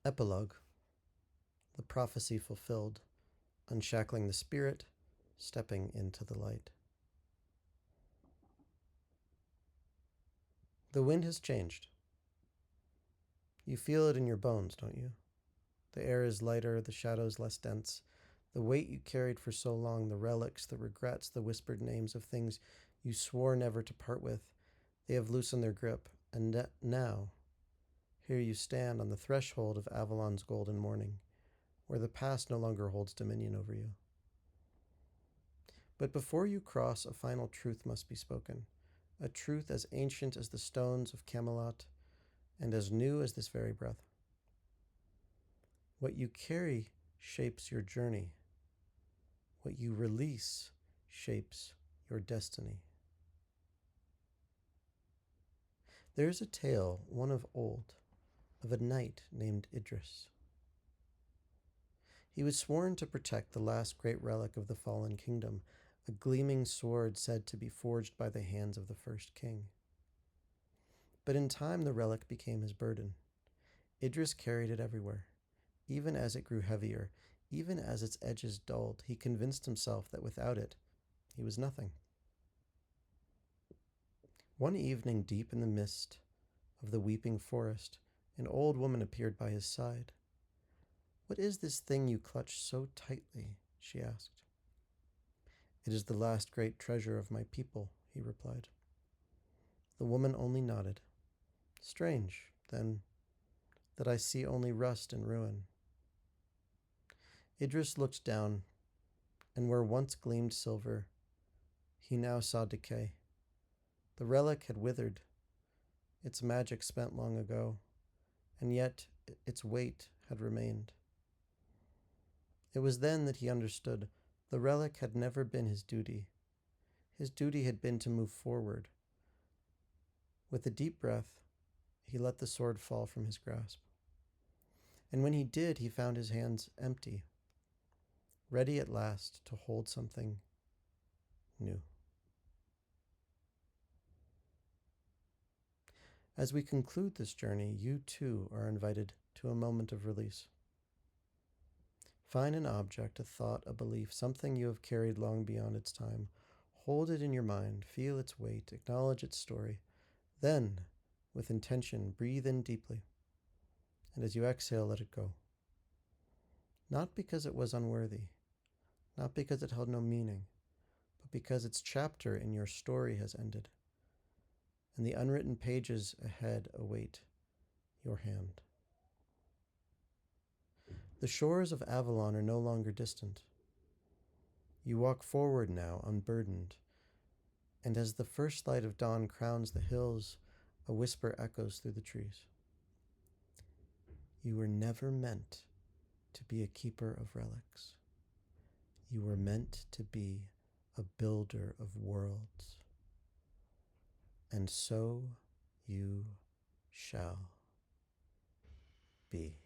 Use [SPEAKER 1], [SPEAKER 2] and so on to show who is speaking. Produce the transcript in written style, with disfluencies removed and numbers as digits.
[SPEAKER 1] Epilogue, the prophecy fulfilled, unshackling the spirit, stepping into the light. The wind has changed. You feel it in your bones, don't you? The air is lighter, the shadows less dense. The weight you carried for so long, the relics, the regrets, the whispered names of things you swore never to part with, they have loosened their grip, and now, here you stand on the threshold of Avalon's golden morning, where the past no longer holds dominion over you. But before you cross, a final truth must be spoken, a truth as ancient as the stones of Camelot and as new as this very breath. What you carry shapes your journey. What you release shapes your destiny. There is a tale, one of old, of a knight named Idris. He was sworn to protect the last great relic of the fallen kingdom, a gleaming sword said to be forged by the hands of the first king. But in time the relic became his burden. Idris carried it everywhere. Even as it grew heavier, even as its edges dulled, he convinced himself that without it, he was nothing. One evening, deep in the mist of the weeping forest, an old woman appeared by his side. "What is this thing you clutch so tightly?" she asked. "It is the last great treasure of my people," he replied. The woman only nodded. "Strange, then, that I see only rust and ruin." Idris looked down, and where once gleamed silver, he now saw decay. The relic had withered, its magic spent long ago, and yet its weight had remained. It was then that he understood the relic had never been his duty. His duty had been to move forward. With a deep breath, he let the sword fall from his grasp. And when he did, he found his hands empty, ready at last to hold something new. As we conclude this journey, you too are invited to a moment of release. Find an object, a thought, a belief, something you have carried long beyond its time. Hold it in your mind, feel its weight, acknowledge its story. Then, with intention, breathe in deeply, and as you exhale, let it go. Not because it was unworthy, not because it held no meaning, but because its chapter in your story has ended, and the unwritten pages ahead await your hand. The shores of Avalon are no longer distant. You walk forward now, unburdened, and as the first light of dawn crowns the hills, a whisper echoes through the trees. You were never meant to be a keeper of relics. You were meant to be a builder of worlds. And so you shall be.